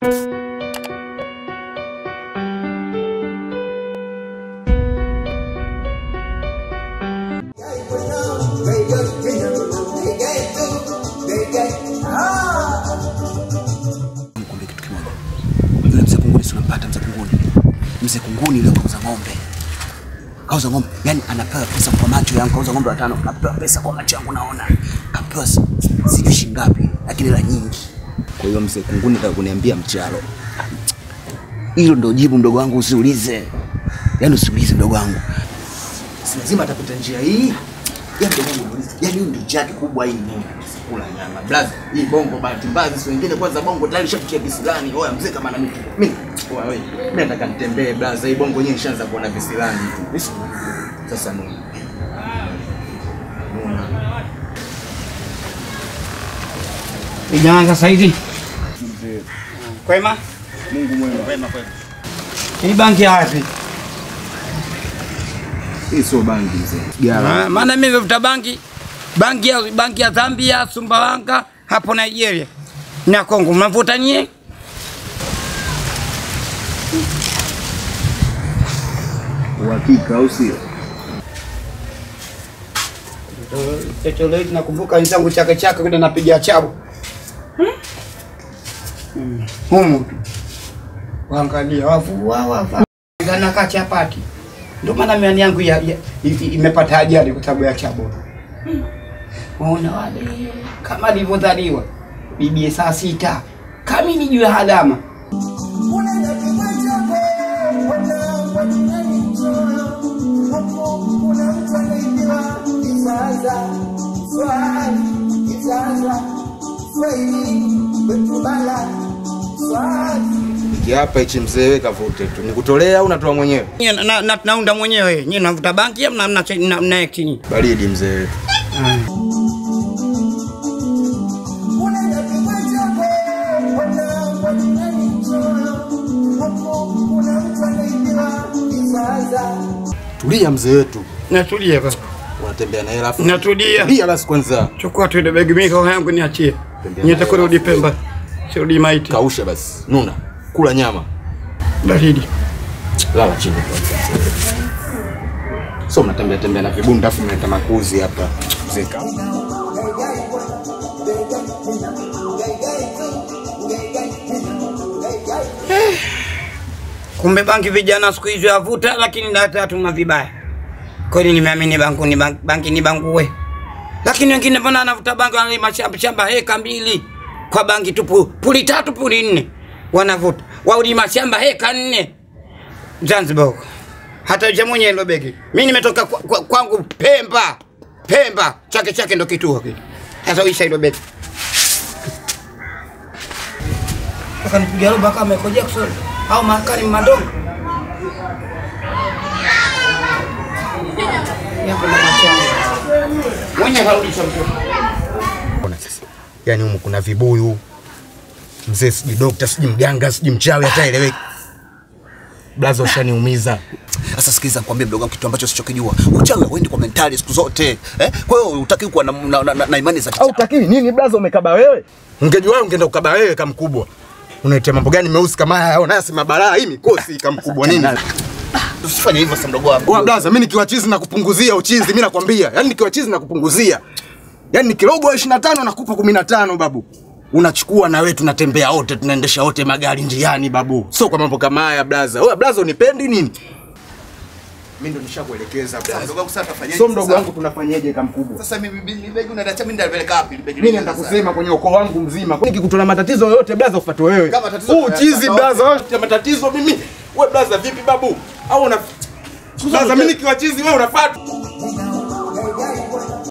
Mzee Kunguni leo kauza ng'ombe. Kauza ng'ombe, yani anapewa pesa kwa macho yangu, kauza ng'ombe 5, anapewa pesa kwa macho yangu naona. Kapewa sijui shingapi, lakini la nyingi. Kwa hiyo Mzee Kunguni nataka kuniambia mchalo. Hilo ndio jibu mdogo wangu, usiulize. Yaani usiulize mdogo wangu. Si lazima atapita njia hii. Yaani ndio jaki kubwa hii nini? Kula nyama. Blaza, hii bongo bahati mbaya sio wengine kwanza bongo tayari shafikia kisilani. Oya mzee kama na mimi. Oya wewe, mimi nataka nitembee blaza, hii bongo yenyewe ishaanza kuona kisilani tu. Sasa nini? Vijana sasa hivi. Kwema? Mungu mwema. Kwema. Hii banki hapi? Hii sio banki mzee. Maana mimi nimevuta banki ya Zambia, Sumbawanga, hapo Nigeria. Na Kongo mnavuta nyie? Uhakika au sio? Leo nakumbuka wenzangu chaka kwenda napiga chabo. Humu. Waangalia wafu. Gana kacha pati. Ndio maana miani yangu imepata ajali kwa sababu ya chabo. Unaona wale kama nilivyozaliwa bibi saa 6 kama nijue halama. Hapa hichi mzee wewe kavute tu. Nikutolea au unatoa mwenyewe? Naunda mwenyewe. Nyinyi mnavuta banki au mna exchange? Baridi mzee wewe. Tulia mzee wetu. Natulia basi. Unatembea na hela afu. Natulia. Tulia basi kwanza. Chukua tu ile begi mimi kwa yangu niachie. Nitakurudi Pemba. Sirudi maiti. Kausha basi. Nuna. Kula nyama. Baridi. Lala chini kwanza. So mnatembea na vibunda afu mnaleta makuzi hapa. Zeka. Kumbe banki vijana siku hizo yavuta lakini hata tuma vibaya. Kwani nimeamini banki ni banguwe. Lakini wengine mbona anavuta banki wanalima shamba heka 2 kwa banki tupu puli 3 puli 4 wanavuta. Waulima shamba heka 4 Zanzibar. Hata je mwenye hilo begi. Mimi nimetoka kwangu Pemba. Chake ndo kituo kile. Sasa uisha hilo begi. Akanipiga roba kama Michael Jackson au makani madogo. Yapo na machanga. Mwenye harudisha mtoto. Ona sasa. Yaani humu kuna vibuyu. Mzee siji dokta, siji mganga, siji mchawi hata eleweki. Blazo ushaniumiza. Sasa sikiza nikwambie mdogo wangu kitu ambacho sichokijua. Uchawi uendi kwa mentali siku zote. Kwa hiyo utaki kuwa na imani za kichawi. Au utaki nini blazo umekaba wewe? Ungejua ungeenda ukaba wewe kama mkubwa. Unaita mambo gani meusi kama haya? Ona sema balaa hii mikosi kama mkubwa nini? Usifanye hivyo sasa mdogo wangu. Blazo mimi nikiwa chizi na kupunguzia uchizi mimi nakwambia. Yaani nikiwa chizi na kupunguzia. Yaani nikirogo 25 nakupa 15 babu. Unachukua na wewe tunatembea wote tunaendesha wote magari njiani babu. Sio kwa mambo kama haya blaza. Wewe blaza unipendi nini? Mimi ndo nishakuelekeza blaza. Mdogo wangu sasa tafanyaje? Sio mdogo wangu tunafanyaje kama mkubwa? Sasa mimi begi unadacha mimi ndapeleka wapi begi? Mimi nataka kusema kwenye ukoo wangu mzima. Nikikutoa matatizo yoyote blaza ufuate wewe. Kama tatizo chizi blaza, wewe matatizo mimi. Wewe blaza vipi babu? Au una blaza mimi nikiwa chizi wewe unafuata?